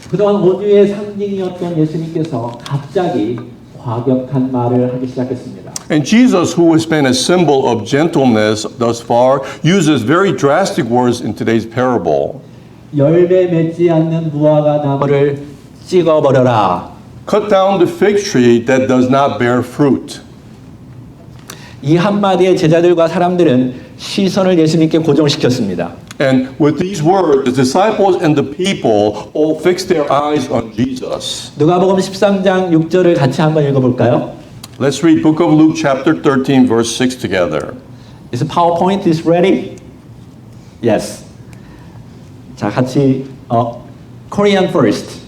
그동안 온유의 상징이었던 예수님께서 갑자기 과격한 말을 하기 시작했습니다. And Jesus, who has been a symbol of gentleness thus far, uses very drastic words in today's parable. 열매 맺지 않는 무화과 나무를 찍어버려라. Cut down the fig tree that does not bear fruit. 이 한마디에 제자들과 사람들은 시선을 예수님께 고정시켰습니다. And with these words, the disciples and the people all fixed their eyes on Jesus. 누가복음 13장 6절을 같이 한번 읽어볼까요? Let's read Book of Luke chapter 13 verse 6 together. Is the PowerPoint is ready? Yes. 자, 같이 Korean first.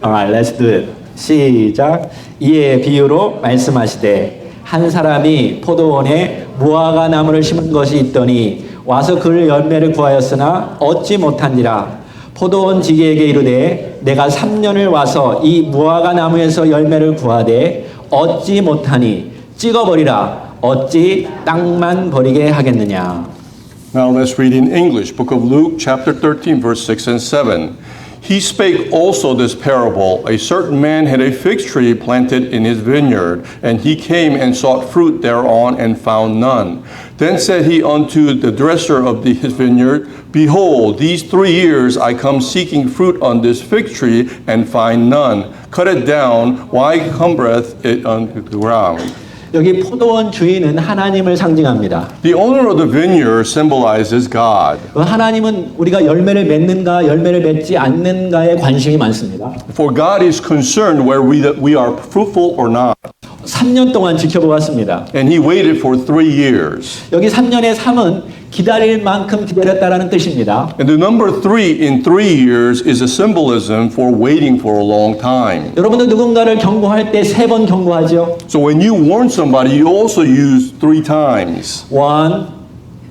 Alright, let's do it. 시작. 이에 비유로 말씀하시되 한 사람이 포도원에 무화과 나무를 심은 것이 있더니 와서 그 열매를 구하였으나 얻지 못한지라. 포도원 지기에게 이르되 내가 3년을 와서 이 무화과 나무에서 열매를 구하되 얻지 못하니 찍어버리라. 어찌 땅만 버리게 하겠느냐. Now let's read in English, Book of Luke chapter 13 verse 6 and 7. He spake also this parable. A certain man had a fig tree planted in his vineyard, and he came and sought fruit thereon, and found none. Then said he unto the dresser of his vineyard, Behold, these 3 years I come seeking fruit on this fig tree, and find none. Cut it down, why cumbereth it unto the ground? 여기 포도원 주인은 하나님을 상징합니다. The owner of the vineyard symbolizes God. 하나님은 우리가 열매를 맺는가 열매를 맺지 않는가에 관심이 많습니다. For God is concerned where we are fruitful or not. 3년 동안 지켜보았습니다. And he waited for 3 years. 여기 3년의 3은 기다릴 만큼 기다렸다라는 뜻입니다. And the number 3 in 3 years is a symbolism for waiting for a long time. 여러분도 누군가를 경고할 때 3번 경고하죠. So when you warn somebody, you also use 3 times. 1,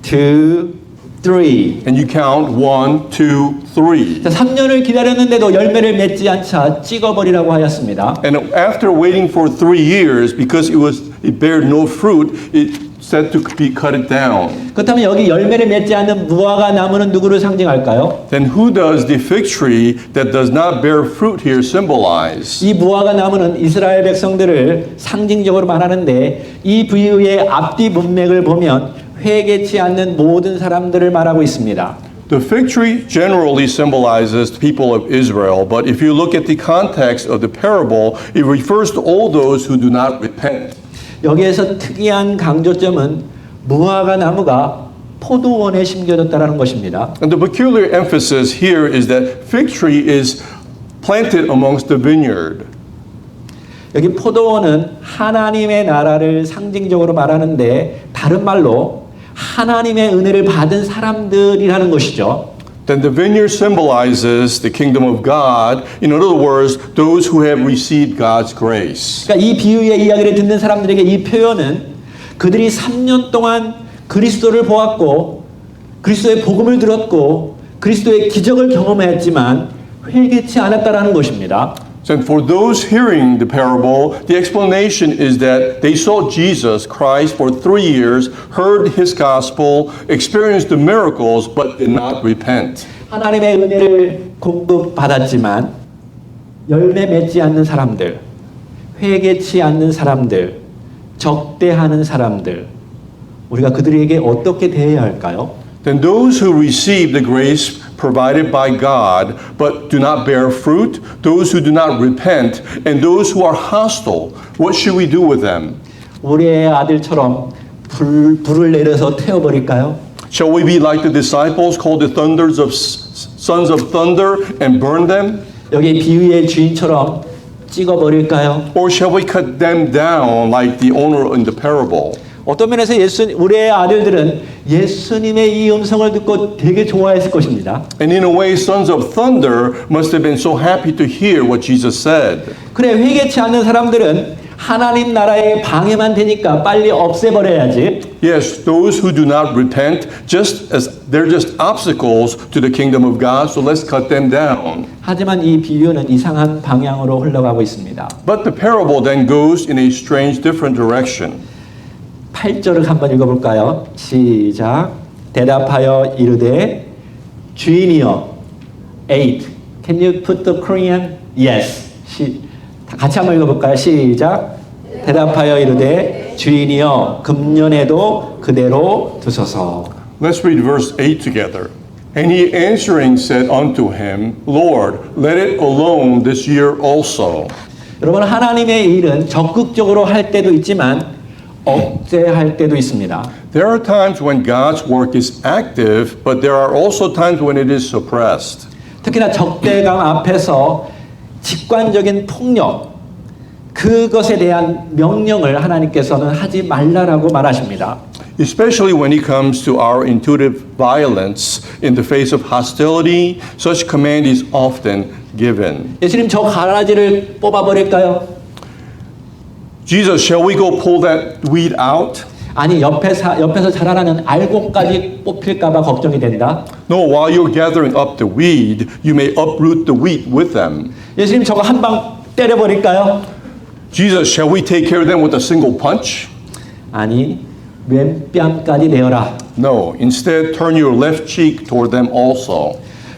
2, 3. And you count 1, 2, 3. 자, 3년을 기다렸는데도 열매를 맺지 않자 찍어버리라고 하였습니다. And after waiting for 3 years, because it bare no fruit, it said to be cut it down. 그렇다면 여기 열매를 맺지 않는 무화과 나무는 누구를 상징할까요? Then who does the fig tree that does not bear fruit here symbolize? 이 무화과 나무는 이스라엘 백성들을 상징적으로 말하는데 이 비유의 앞뒤 문맥을 보면 회개치 않는 모든 사람들을 말하고 있습니다. The fig tree generally symbolizes the people of Israel, but if you look at the context of the parable, it refers to all those who do not repent. 여기에서 특이한 강조점은 무화과 나무가 포도원에 심겨졌다라는 것입니다. And the peculiar emphasis here is that fig tree is planted amongst the vineyard. 여기 포도원은 하나님의 나라를 상징적으로 말하는데 다른 말로 하나님의 은혜를 받은 사람들이라는 것이죠. Then the vineyard symbolizes the kingdom of God. In other words, those who have received God's grace. 그러니까 이 비유의 이야기를 듣는 사람들에게 이 표현은 그들이 3년 동안 그리스도를 보았고 그리스도의 복음을 들었고 그리스도의 기적을 경험했지만 회개치 않았다라는 것입니다. And for those hearing the parable, the explanation is that they saw Jesus Christ for 3 years, heard his gospel, experienced the miracles, but did not repent. 하나님의 은혜를 공급받았지만 열매 맺지 않는 사람들, 회개치 않는 사람들, 적대하는 사람들, 우리가 그들에게 어떻게 대해야 할까요? Then those who receive the grace provided by God but do not bear fruit, those who do not repent, and those who are hostile, what should we do with them? 우리의 아들처럼 불을 내려서 태워버릴까요? Shall we be like the disciples called the thunders of sons of thunder and burn them? 여기 비유의 주인처럼 찍어버릴까요? Or shall we cut them down like the owner in the parable? 어떤 면에서 우리의 아들들은 예수님의 이 음성을 듣고 되게 좋아했을 것입니다. And in a way, sons of thunder must have been so happy to hear what Jesus said. 그래, 회개치 않는 사람들은 하나님 나라의 방해만 되니까 빨리 없애버려야지. Yes, those who do not repent, they're just obstacles to the kingdom of God, so let's cut them down. 하지만 이 비유는 이상한 방향으로 흘러가고 있습니다. But the parable then goes in a strange, different direction. 8절을 한번 읽어볼까요? 시작. 대답하여 이르되 주인이여 8 Can you put the Korean? Yes. 다 같이 한번 읽어볼까요? 시작. 대답하여 이르되 주인이여 금년에도 그대로 두소서. Let's read verse 8 together. And he answering said unto him, Lord, let it alone this year also. 여러분 하나님의 일은 적극적으로 할 때도 있지만 억제할 때도 있습니다. There are times when God's work is active, but there are also times when it is suppressed. 특히나 적대감 앞에서 직관적인 폭력, 그것에 대한 명령을 하나님께서는 하지 말라라고 말하십니다. Especially when it comes to our intuitive violence in the face of hostility, such command is often given. 예수님 저 가라지를 뽑아버릴까요? Jesus, shall we go pull that weed out? 아니 옆에서 자라나는 알곡까지 뽑힐까봐 걱정이 된다. No, while you're gathering up the weed, you may uproot the wheat with them. 예수님 저거 한 방 때려버릴까요? Jesus, shall we take care of them with a single punch? 아니 왼뺨까지 내어라. No, instead turn your left cheek toward them also.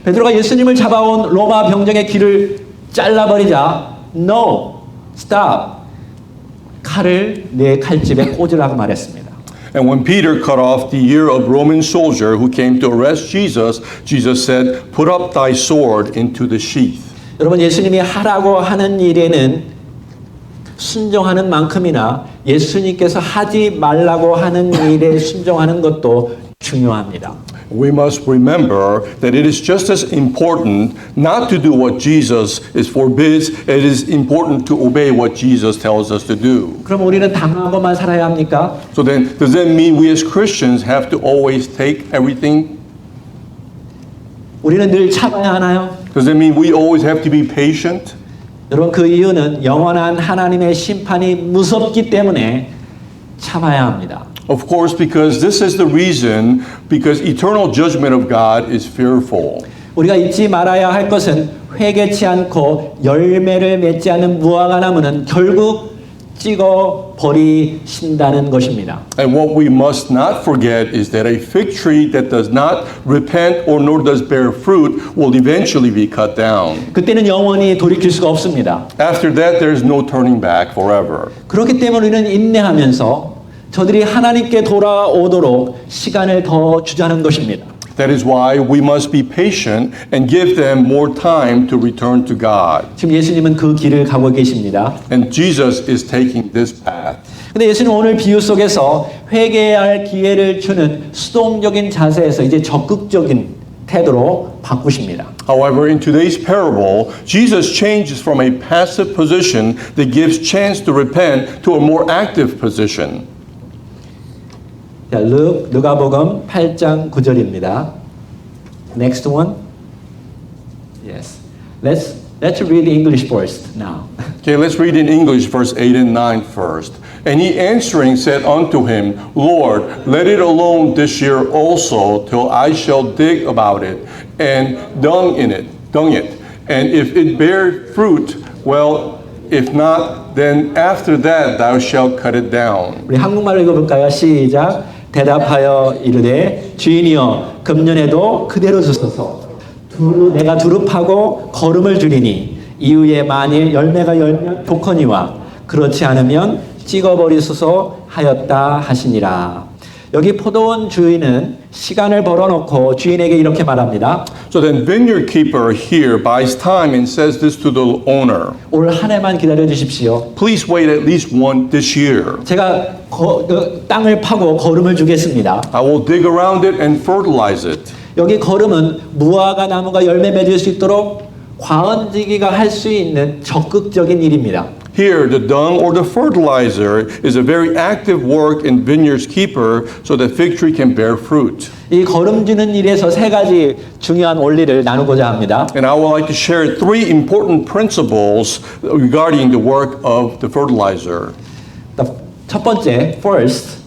베드로가 예수님을 잡아온 로마 병정의 귀를 잘라버리자 No, stop. 칼을 내 칼집에 꽂으라고 말했습니다. And when Peter cut off the ear of Roman soldier who came to arrest Jesus, Jesus said, put up thy sword into the sheath. 여러분 예수님이 하라고 하는 일에는 순종하는 만큼이나 예수님께서 하지 말라고 하는 일에 순종하는 것도 중요합니다. We must remember that it is just as important not to do what Jesus is forbids, it is important to obey what Jesus tells us to do. 그럼 우리는 당하고만 살아야 합니까? So then, does that mean we as Christians have to always take everything? 우리는 늘 참아야 하나요? Does that mean we always have to be patient? 여러분 그 이유는 영원한 하나님의 심판이 무섭기 때문에 참아야 합니다. Of course, because this is the reason, because eternal judgment of God is fearful. 우리가 잊지 말아야 할 것은 회개치 않고 열매를 맺지 않는 무화과 나무는 결국 찍어 버리신다는 것입니다. And what we must not forget is that a fig tree that does not repent or nor does bear fruit will eventually be cut down. 그때는 영원히 돌이킬 수가 없습니다. After that, there is no turning back forever. 그렇기 때문에 우리는 인내하면서 저들이 하나님께 돌아오도록 시간을 더 주자는 것입니다. That is why we must be patient and give them more time to return to God. 지금 예수님은 그 길을 가고 계십니다. And Jesus is taking this path. 근데 예수님 오늘 비유 속에서 회개해야 할 기회를 주는 수동적인 자세에서 이제 적극적인 태도로 바꾸십니다. However, in today's parable, Jesus changes from a passive position that gives chance to repent to a more active position. 자, 누가복음 8장 9절입니다. Next one. Yes. Let's read English first now. Okay, let's read in English verse 8 and 9 first. And he answering said unto him, Lord, let it alone this year also, till I shall dig about it, and dung it. And if it bear fruit, well, if not, then after that thou shalt cut it down. 우리 한국말로 읽어볼까요? 시작. 대답하여 이르되 주인이여 금년에도 그대로 주소서. 내가 두릅하고 거름을 주리니 이후에 만일 열매가 열면 좋거니와 그렇지 않으면 찍어버리소서 하였다 하시니라. 여기 포도원 주인은 시간을 벌어놓고 주인에게 이렇게 말합니다. So then vineyard keeper here buys time and says this to the owner. 올 한 해만 기다려 주십시오. Please wait at least this year. 제가 땅을 파고 거름을 주겠습니다. I will dig around it and fertilize it. 여기 거름은 무화과 나무가 열매 맺을 수 있도록 과언지기가 할 수 있는 적극적인 일입니다. Here, the dung or the fertilizer is a very active work in vineyard's keeper so that fig tree can bear fruit. 이 거름 주는 일에서 세 가지 중요한 원리를 나누고자 합니다. And I would like to share three important principles regarding the work of the fertilizer. 첫 번째, first,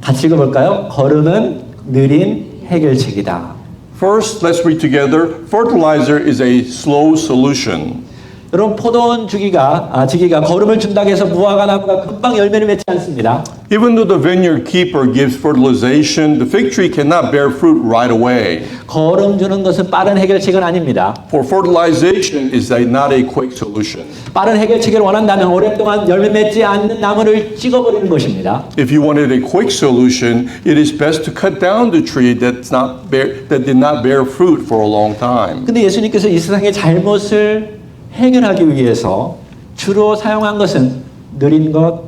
같이 읽어볼까요? 거름은 느린 해결책이다. First, let's read together. Fertilizer is a slow solution. 여러분 포도원 지기가 거름을 준다고 해서 무화과 나무가 금방 열매를 맺지 않습니다. Even though the vineyard keeper gives fertilization, the fig tree cannot bear fruit right away. 거름 주는 것은 빠른 해결책은 아닙니다. For fertilization is not a quick solution. 빠른 해결책을 원한다면 오랫동안 열매 맺지 않는 나무를 찍어버리는 것입니다. If you wanted a quick solution, it is best to cut down the tree that did not bear fruit for a long time. 근데 예수님께서 이 세상의 잘못을 해결하기 위해서 주로 사용한 것은 느린 것,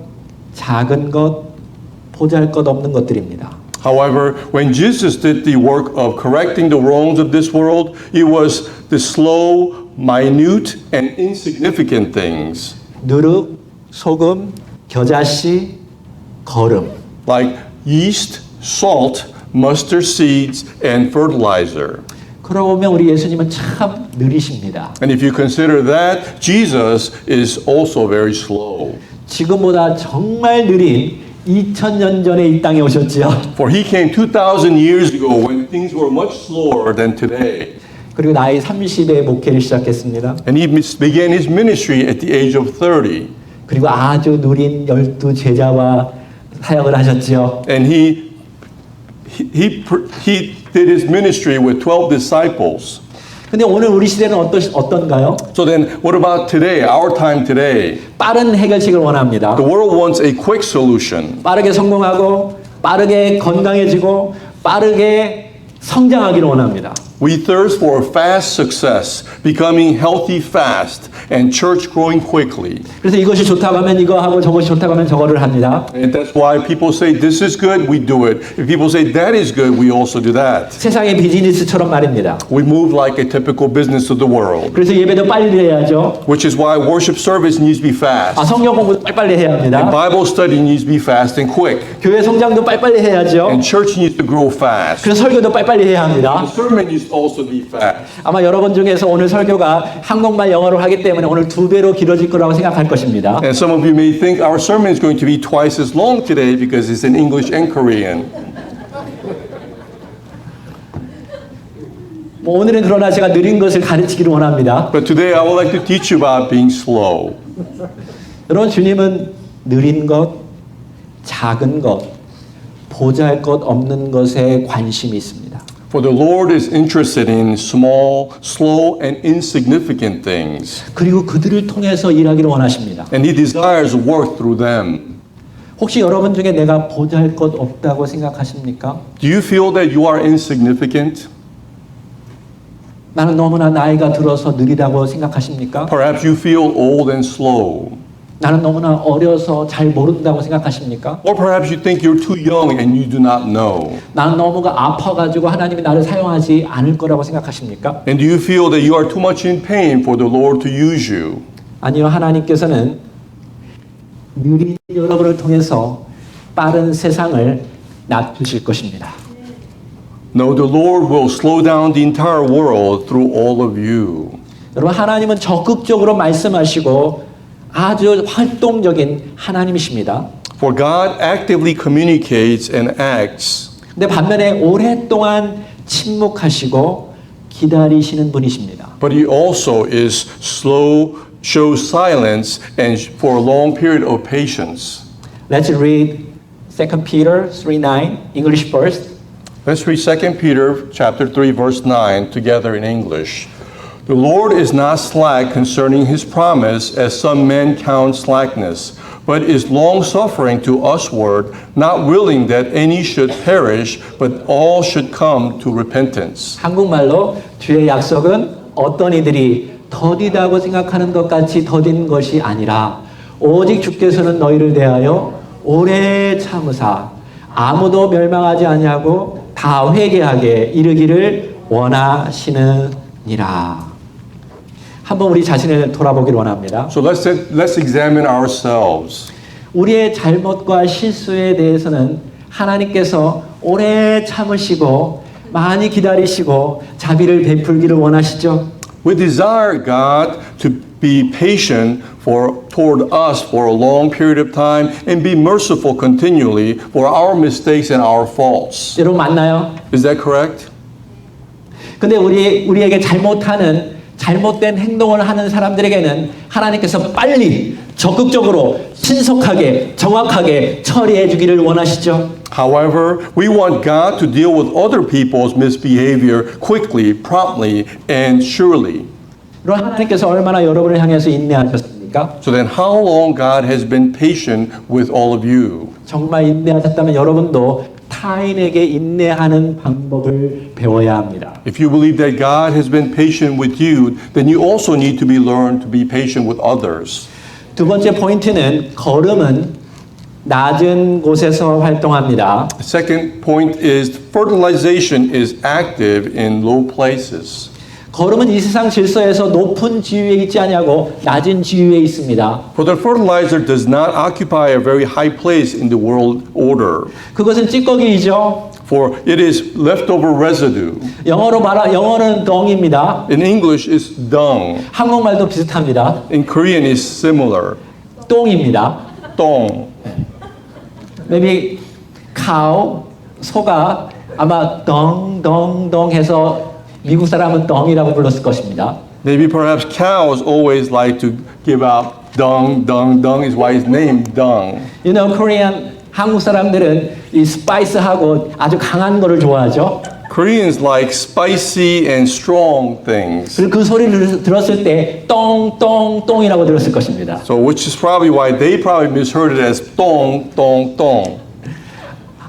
작은 것, 보잘것없는 것들입니다. However, when Jesus did the work of correcting the wrongs of this world, it was the slow, minute, and insignificant things. 누룩, 소금, 겨자씨, 거름. Like yeast, salt, mustard seeds, and fertilizer. 그러고 보면 우리 예수님은 참 느리십니다. And if you consider that, Jesus is also very slow. 지금보다 정말 느린 2000년 전에 이 땅에 오셨지요. For he came 2,000 years ago when things were much slower than today. 그리고 나이 30에 목회를 시작했습니다. And he began his ministry at the age of 30. 그리고 아주 느린 12 제자와 사역을 하셨지요. And he did his ministry with 12 disciples. 근데 오늘 우리 시대는 어떤가요? So then, what about today, our time today? 빠른 해결책을 원합니다. The world wants a quick solution. 빠르게 성공하고, 빠르게 건강해지고, 빠르게 성장하기를 원합니다. We thirst for fast success, becoming healthy fast, and church growing quickly. 그래서 이것이 좋다고 하면 이거 하고 저것이 좋다고 하면 저거를 합니다. And that's why people say this is good, we do it. If people say that is good, we also do that. 세상의 비즈니스처럼 말입니다. We move like a typical business of the world, 그래서 예배도 빨리 해야죠. which is why worship service needs to be fast. 성경 공부도 빨리빨리 해야 합니다. And Bible study needs to be fast and quick. 교회 성장도 빨리빨리 해야죠. And church needs to grow fast. 그래서 설교도 빨리빨리 해야 합니다. The sermon needs to also be fast. 아마 여러분 중에서 오늘 설교가 한국말 영어로 하기 때문에 오늘 2배로 길어질 거라고 생각할 것입니다. And some of you may think our sermon is going to be twice as long today because it's in English and Korean. 뭐 오늘은 그러나 제가 느린 것을 가르치기를 원합니다. But today I would like to teach you about being slow. 여러분 주님은 느린 것, 작은 것, 보잘것 없는 것에 관심이 있습니다. For the Lord is interested in small, slow, and insignificant things. 그리고 그들을 통해서 일하기를 원하십니다. And He desires work through them. 혹시 여러분 중에 내가 보잘것 없다고 생각하십니까? Do you feel that you are insignificant? 나는 너무나 나이가 들어서 느리다고 생각하십니까? Perhaps you feel old and slow. 나는 너무나 어려서 잘 모른다고 생각하십니까? Or perhaps you think you're too young and you do not know. 나는 너무가 아파가지고 하나님이 나를 사용하지 않을 거라고 생각하십니까? And do you feel that you are too much in pain for the Lord to use you? 아니요, 하나님께서는 느린 여러분을 통해서 빠른 세상을 낮추실 것입니다. No, the Lord will slow down the entire world through all of you. 여러분, 하나님은 적극적으로 말씀하시고 아주 활동적인 하나님이십니다. For God actively communicates and acts. 근데 반면에 오랫동안 침묵하시고 기다리시는 분이십니다. But He also is slow, shows silence, and for a long period of patience. Let's read 2 Peter 3:9 English first. Let's read 2 Peter chapter 3, verse 9 together in English. The Lord is not slack concerning His promise, as some men count slackness, but is long-suffering to usward, not willing that any should perish, but all should come to repentance. 한국말로 주의 약속은 어떤 이들이 더디다고 생각하는 것 같이 더딘 것이 아니라 오직 주께서는 너희를 대하여 오래 참으사 아무도 멸망하지 아니하고 다 회개하게 이르기를 원하시느니라. 한번 우리 자신을 돌아보길 원합니다. So let's examine ourselves. 우리의 잘못과 실수에 대해서는 하나님께서 오래 참으시고 많이 기다리시고 자비를 베풀기를 원하시죠. We desire God to be patient toward us for a long period of time and be merciful continually for our mistakes and our faults. 여러분 맞나요? Is that correct? 근데 우리에게 잘못하는 잘못된 행동을 하는 사람들에게는 하나님께서 빨리 적극적으로 신속하게 정확하게 처리해 주기를 원하시죠. However, we want God to deal with other people's misbehavior quickly, promptly, and surely. 그럼 하나님께서 얼마나 여러분을 향해서 인내하셨습니까? So then how long God has been patient with all of you? 정말 인내하셨다면 여러분도 타인에게 인내하는 방법을 배워야 합니다. If you believe that God has been patient with you, then you also need to be learned to be patient with others. 두 번째 포인트는 걸음은 낮은 곳에서 활동합니다. The second point is fertilization is active in low places. 걸음은 이 세상 질서에서 높은 지위에 있지 아니하고 낮은 지위에 있습니다. For the fertilizer does not occupy a very high place in the world order. 그것은 찌꺼기이죠. For it is leftover residue. 영어는 덩입니다. In English, it's dung. 한국말도 비슷합니다. In Korean, it's similar. 똥입니다. Dong. maybe cow, 소가 아마 덩 해서 미국 사람은 덩이라고 불렀을 것입니다. Maybe perhaps cows always like to give out dung is why it's named dung. You know, Korean 한국 사람들은 이 스파이스하고 아주 강한 거를 좋아하죠. Koreans like spicy and strong things. 그리고 그 소리를 들었을 때 똥이라고 들었을 것입니다. So which is probably why they probably misheard it as tong.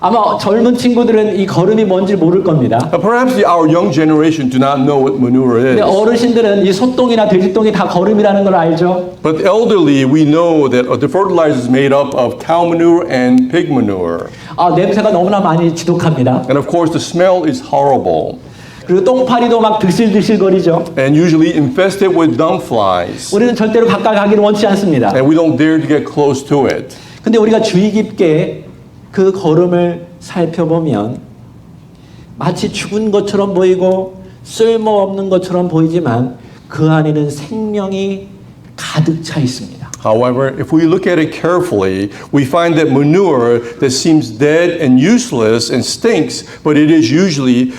아마 젊은 친구들은 이 걸음이 뭔지 모를 겁니다. Perhaps our young generation do not know what manure 근데 is. 어르신들은 이 소똥이나 돼지똥이 다 걸음이라는 걸 알죠. But elderly, we know that the fertilizer is made up of cow manure and pig manure. 냄새가 너무나 많이 지독합니다. And of course, the smell is horrible. 그리고 똥파리도 막 드실거리죠. And usually infested with dung flies. 우리는 절대로 가까이 가기를 원치 않습니다. And we don't dare to get close to it. 근데 우리가 주의 깊게 그 걸음을 살펴보면 마치 죽은 것처럼 보이고 쓸모없는 것처럼 보이지만 그 안에는 생명이 가득 차 있습니다. However, if we look at it carefully, we find that manure that seems dead and useless and stinks, but it is usually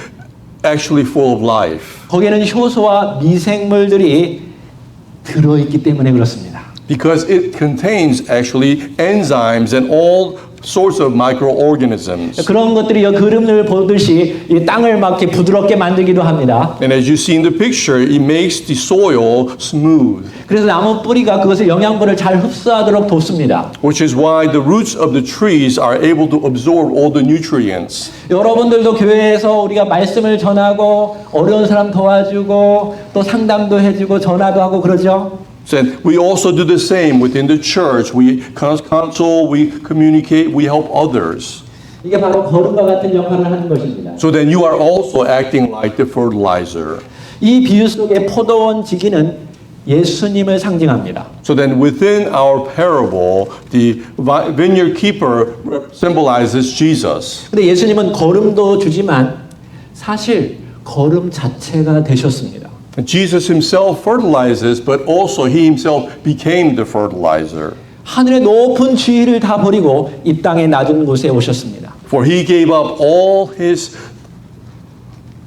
actually full of life. 거기에는 효소와 미생물들이 들어있기 때문에 그렇습니다. Because it contains actually enzymes and all sorts of microorganisms. 그런 것들이 그림을 보듯이 이 땅을 막 이렇게 부드럽게 만들기도 합니다. And as you see in the picture, it makes the soil smooth. 그래서 나무 뿌리가 그것을 영양분을 잘 흡수하도록 돕습니다. Which is why the roots of the trees are able to absorb all the nutrients. 여러분들도 교회에서 우리가 말씀을 전하고 어려운 사람 도와주고 또 상담도 해주고 전화도 하고 그러죠. And we also do the same within the church. We console, we communicate, we help others. 이게 바로 걸음과 같은 역할을 하는 것입니다. So then you are also acting like the fertilizer. 이 비유 속의 포도원 지기는 예수님을 상징합니다. So then within our parable, the vineyard keeper symbolizes Jesus. 근데 예수님은 걸음도 주지만 사실 걸음 자체가 되셨습니다. And Jesus himself fertilizes, but also he himself became the fertilizer. 하늘의 높은 지위를 다 버리고 이 땅의 낮은 곳에 오셨습니다. For he gave up all his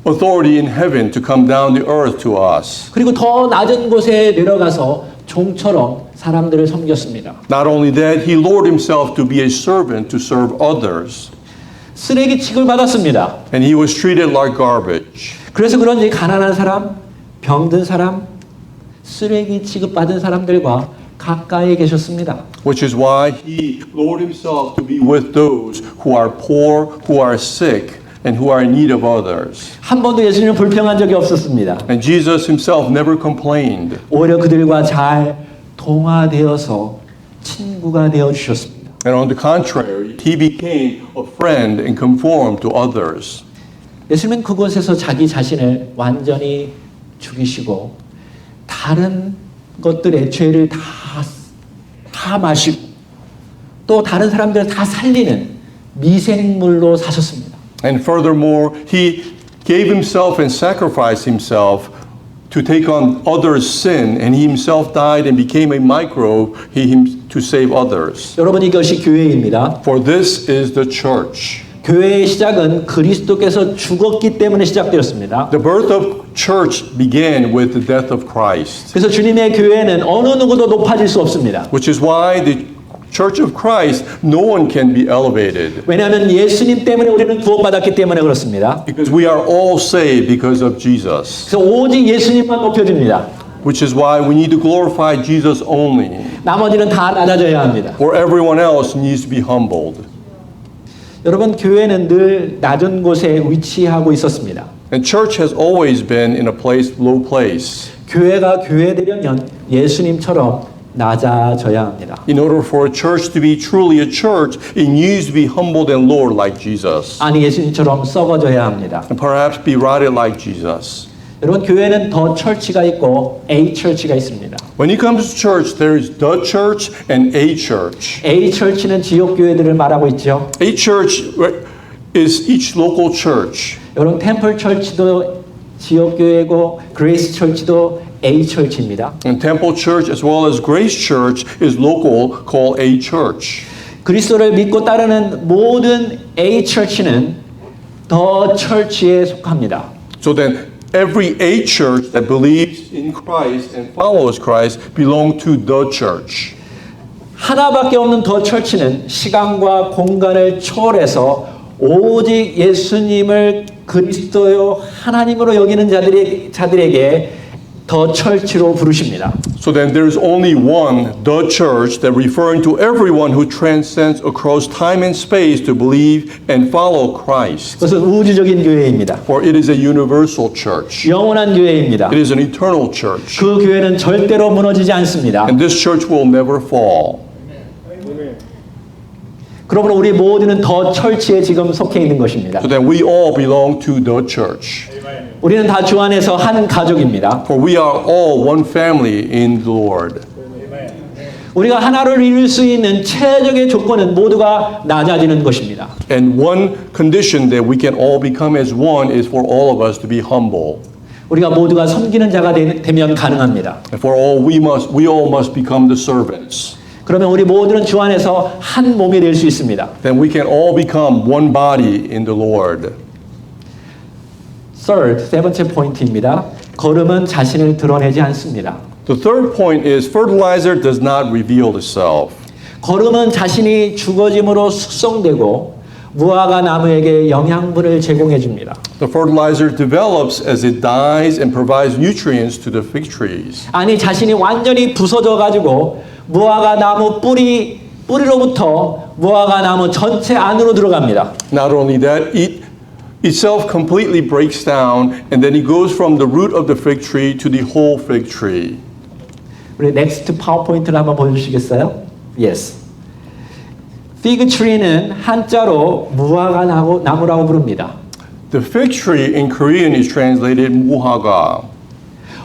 authority in heaven to come down the earth to us. 그리고 더 낮은 곳에 내려가서 종처럼 사람들을 섬겼습니다. Not only that, he lowered himself to be a servant to serve others. 쓰레기 취급받았습니다. And he was treated like garbage. 그래서 그런지 가난한 사람, 병든 사람, 쓰레기 취급받은 사람들과 가까이 계셨습니다. Which is why he lowered himself to be with those who are poor, who are sick, and who are in need of others. 한 번도 예수님은 불평한 적이 없었습니다. And Jesus himself never complained. 오히려 그들과 잘 동화되어서 친구가 되어 주셨습니다. And on the contrary, he became a friend and conformed to others. 예수님은 그곳에서 자기 자신을 완전히 죽이시고 다른 것들의 죄를 다 마시고 또 다른 사람들을 다 살리는 미생물로 사셨습니다. And furthermore, he gave himself and sacrificed himself to take on others' sin, and he himself died and became a microbe to save others. 여러분 이것이 교회입니다. For this is the church. 교회의 시작은 그리스도께서 죽었기 때문에 시작되었습니다. The birth of church began with the death of Christ, 그래서 주님의 교회는 어느 누구도 높아질 수 없습니다. which is why the Church of Christ, no one can be elevated. 왜냐하면 예수님 때문에 우리는 구원받았기 때문에 그렇습니다. Because we are all saved because of Jesus. 그래서 오직 예수님만 높여집니다. Which is why we need to glorify Jesus only. 나머지는 다 낮아져야 합니다. Or everyone else needs to be humbled. 여러분, 교회는 늘 낮은 곳에 위치하고 있었습니다. And church has always been in a place, low place. 교회가 교회되려면 예수님처럼 낮아져야 합니다. In order for a church to be truly a church, it needs to be humbled and lowered like Jesus. 아니, 예수님처럼 썩어져야 합니다. And perhaps be rotted like Jesus. 여러분, 교회는 더 철치가 있고 A 철치가 있습니다. When it comes to church, there is the church and a church. A 철치는 지역 교회들을 말하고 있죠. A church is each local church. 여러분, 템플 철치도 지역 교회고 그레이스 철치도 A 철치입니다. And Temple Church as well as Grace Church is local, called A church. 그리스도를 믿고 따르는 모든 A 철치는 더 철치에 속합니다. So then every A church that believes in Christ and follows Christ belong to the church. 하나밖에 없는 더 철치는 시간과 공간을 초월해서 오직 예수님을 그리스도요 하나님으로 여기는 자들에게 더 철치로 부르십니다. So then there's only one, the church, that referring to everyone who transcends across time and space to believe and follow Christ. 그것은 우주적인 교회입니다. For it is a universal church. 영원한 교회입니다. It is an eternal church. 그 교회는 절대로 무너지지 않습니다. And this church will never fall. 그러므로 우리 모두는 더 철치에 지금 속해 있는 것입니다. So then we all belong to the church. 우리는 다 주 안에서 한 가족입니다. For we are all one family in the Lord. 우리가 하나를 이룰 수 있는 최적의 조건은 모두가 낮아지는 것입니다. And one condition that we can all become as one is for all of us to be humble. 우리가 모두가 섬기는 자가 되면 가능합니다. And for all we all must become the servants. 그러면 우리 모두는 주 안에서 한 몸이 될 수 있습니다. Then we can all become one body in the Lord. Third, 세 번째 포인트입니다. 거름은 자신을 드러내지 않습니다. The third point is fertilizer does not reveal itself. 거름은 자신이 죽어짐으로 숙성되고 무화과 나무에게 영양분을 제공해 줍니다. The fertilizer develops as it dies and provides nutrients to the fig trees. 아니, 자신이 완전히 부서져 가지고 무화과 나무 뿌리로부터 무화과 나무 전체 안으로 들어갑니다. Not only that, it itself completely breaks down and then it goes from the root of the fig tree to the whole fig tree. 우리 넥스트 파워포인트를 한번 보여주시겠어요? Yes. Fig tree는 한자로 무화과 나무라고 부릅니다. The fig tree in Korean is translated muhaga.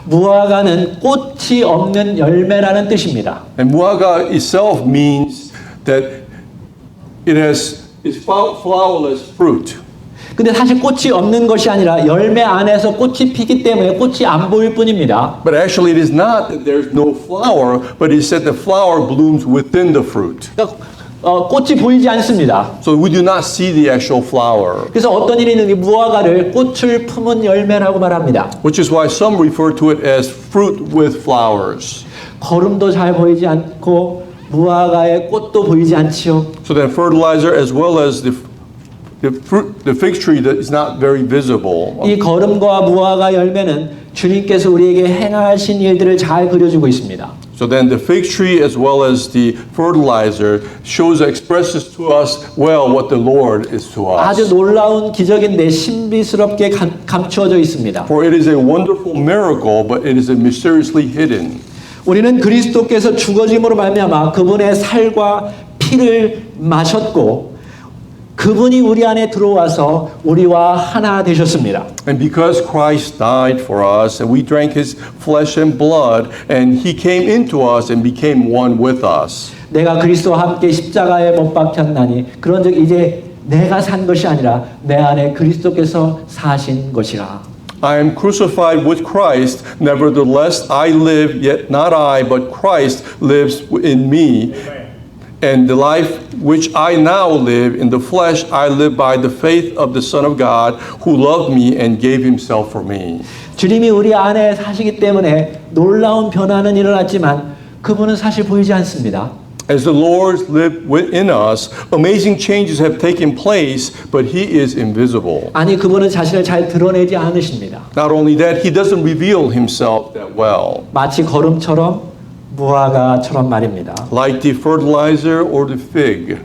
무화과는 꽃이 없는 열매라는 뜻입니다. And muhaga itself means that it's flowerless fruit. 근데 사실 꽃이 없는 것이 아니라 열매 안에서 꽃이 피기 때문에 꽃이 안 보일 뿐입니다. But actually it is not that there's no flower, but it said the flower blooms within the fruit. 그러니까 꽃이 보이지 않습니다. So we do not see the actual flower. 그래서 어떤 일이 있는 이 무화과를 꽃을 품은 열매라고 말합니다. Which is why some refer to it as fruit with flowers. 거름도 잘 보이지 않고 무화과의 꽃도 보이지 않지요. So then fertilizer as well as the fig tree that is not very visible. 이 거름과 무화과 열매는 주님께서 우리에게 행하신 일들을 잘 그려주고 있습니다. So then the fig tree as well as the fertilizer expresses to us well what the Lord is to us. 아주 놀라운 기적인데 신비스럽게 감추어져 있습니다. For it is a wonderful miracle, but it is mysteriously hidden. 우리는 그리스도께서 죽어짐으로 말미암아 그분의 살과 피를 마셨고 그분이 우리 안에 들어와서 우리와 하나 되셨습니다. And because Christ died for us and we drank his flesh and blood and he came into us and became one with us. 내가 그리스도와 함께 십자가에 못 박혔나니 그런즉 이제 내가 산 것이 아니라 내 안에 그리스도께서 사신 것이라. I am crucified with Christ, nevertheless I live, yet not I, but Christ lives in me. And the life which I now live in the flesh, I live by the faith of the Son of God who loved me and gave himself for me. 주님이 우리 안에 사시기 때문에 놀라운 변화는 일어났지만 그분은 사실 보이지 않습니다. As the Lord lives within us, amazing changes have taken place, but he is invisible. 아니 그분은 자신을 잘 드러내지 않으십니다. Not only that, he doesn't reveal himself that well. 마치 거름처럼 무화과처럼 말입니다. Like the fertilizer or the fig.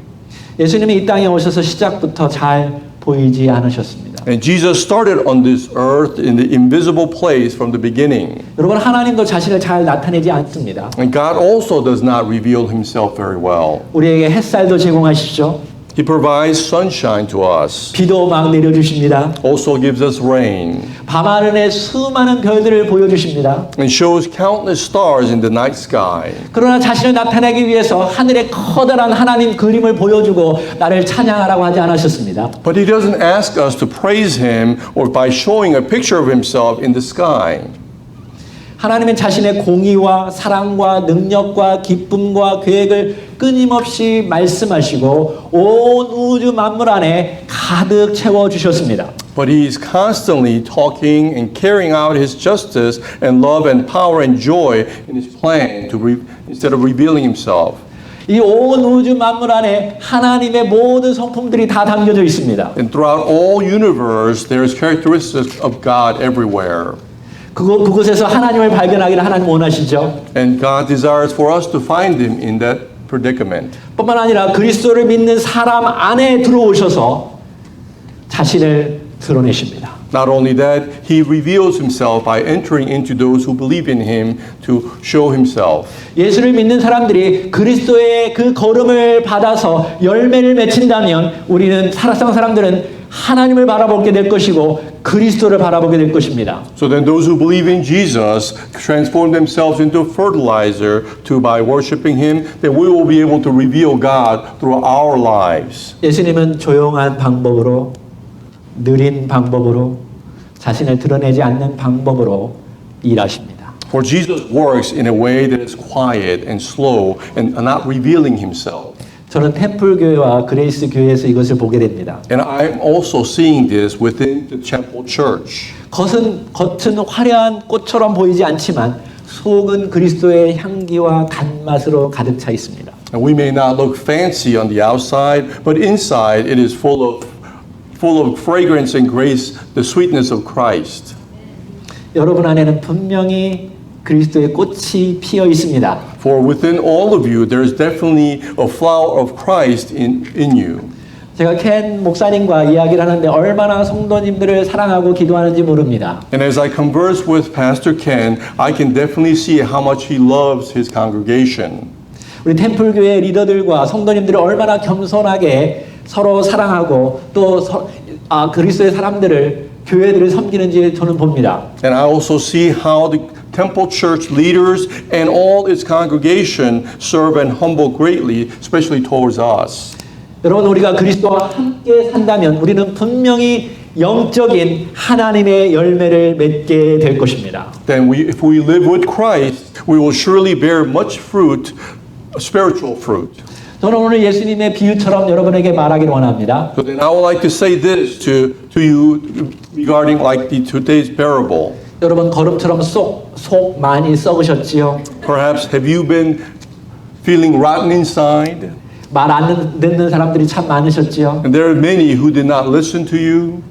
예수님이 이 땅에 오셔서 시작부터 잘 보이지 않으셨습니다. And Jesus started on this earth in the invisible place from the beginning. 여러분 하나님도 자신을 잘 나타내지 않습니다. And God also does not reveal himself very well. 우리에게 햇살도 제공하시죠. He provides sunshine to us. 비도 막 내려주십니다. Also gives us rain. 밤하늘에 수많은 별들을 보여주십니다. And shows countless stars in the night sky. 그러나 자신을 나타내기 위해서 하늘의 커다란 하나님 그림을 보여주고 나를 찬양하라고 하지 않으셨습니다. But he doesn't ask us to praise him or by showing a picture of himself in the sky. 하나님은 자신의 공의와 사랑과 능력과 기쁨과 계획을 끊임없이 말씀하시고 온 우주 만물 안에 가득 채워주셨습니다. But he is constantly talking and carrying out his justice and love and power and joy in his plan instead of revealing himself. 이 온 우주 만물 안에 하나님의 모든 성품들이 다 담겨져 있습니다. And throughout all universe, there is characteristics of God everywhere. 그곳에서 하나님을 발견하기를 하나님 원하시죠. And God desires for us to find him in that predicament. 뿐만 아니라 그리스도를 믿는 사람 안에 들어오셔서 자신을 드러내십니다. Not only that, he reveals himself by entering into those who believe in him to show himself. 예수를 믿는 사람들이 그리스도의 그 걸음을 받아서 열매를 맺힌다면 우리는 살아상 사람들은 하나님을 바라보게 될 것이고 그리스도를 바라보게 될 것입니다. So then those who believe in Jesus transform themselves into fertilizer by worshiping him, then we will be able to reveal God through our lives. 예수님은 조용한 방법으로 느린 방법으로 자신을 드러내지 않는 방법으로 일하십니다. For Jesus works in a way that is quiet and slow and not revealing himself. 저는 템플교회와 그레이스 교회에서 이것을 보게 됩니다. And I'm also seeing this within the Temple Church. 겉은 화려한 꽃처럼 보이지 않지만 속은 그리스도의 향기와 단맛으로 가득 차 있습니다. And we may not look fancy on the outside, but inside it is full of fragrance and grace, the sweetness of Christ. 여러분 안에는 분명히 그리스도의 꽃이 피어 있습니다. For within all of you, there is definitely a flower of Christ in you. 제가 켄 목사님과 이야기를 하는데 얼마나 성도님들을 사랑하고 기도하는지 모릅니다. And as I converse with Pastor Ken, I can definitely see how much he loves his congregation. 우리 템플교회 리더들과 성도님들을 얼마나 겸손하게 서로 사랑하고 또 그리스도의 사람들을 교회들을 섬기는지 저는 봅니다. And I also see how the Temple Church leaders and all its congregation serve and humble greatly, especially towards us. 여러분 우리가 그리스도와 함께 산다면 우리는 분명히 영적인 하나님의 열매를 맺게 될 것입니다. Then if we live with Christ, we will surely bear much fruit, spiritual fruit. 저는 오늘 예수님의 비유처럼 여러분에게 말하기를 원합니다. So then I would like to say this to you regarding like today's parable. 여러분 걸음처럼 속 많이 썩으셨지요? Perhaps have you been feeling rotten inside? 말 안 듣는 사람들이 참 많으셨지요? And there are many who did not listen to you.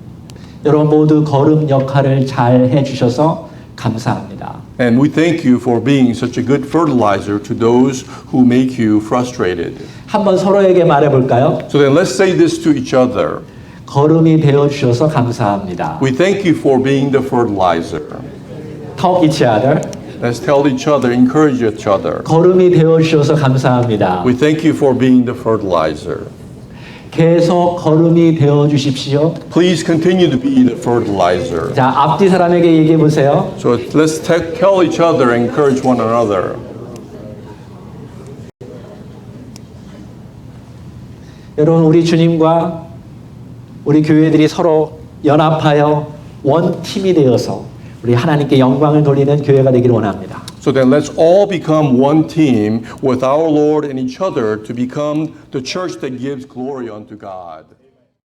여러분 모두 걸음 역할을 잘 해주셔서 감사합니다. And we thank you for being such a good fertilizer to those who make you frustrated. 한번 서로에게 말해볼까요? So then let's say this to each other. 걸음이 되어주셔서 감사합니다. We thank you for being the fertilizer. Talk each other. Let's tell each other, encourage each other. 걸음이 되어주셔서 감사합니다. We thank you for being the fertilizer. 계속 걸음이 되어주십시오. Please continue to be the fertilizer. 자, 앞뒤 사람에게 얘기해 보세요. So let's tell each other and encourage one another. 여러분 우리 주님과 우리 교회들이 서로 연합하여 원팀이 되어서 우리 하나님께 영광을 돌리는 교회가 되기를 원합니다. So then let's all become one team with our Lord and each other to become the church that gives glory unto God.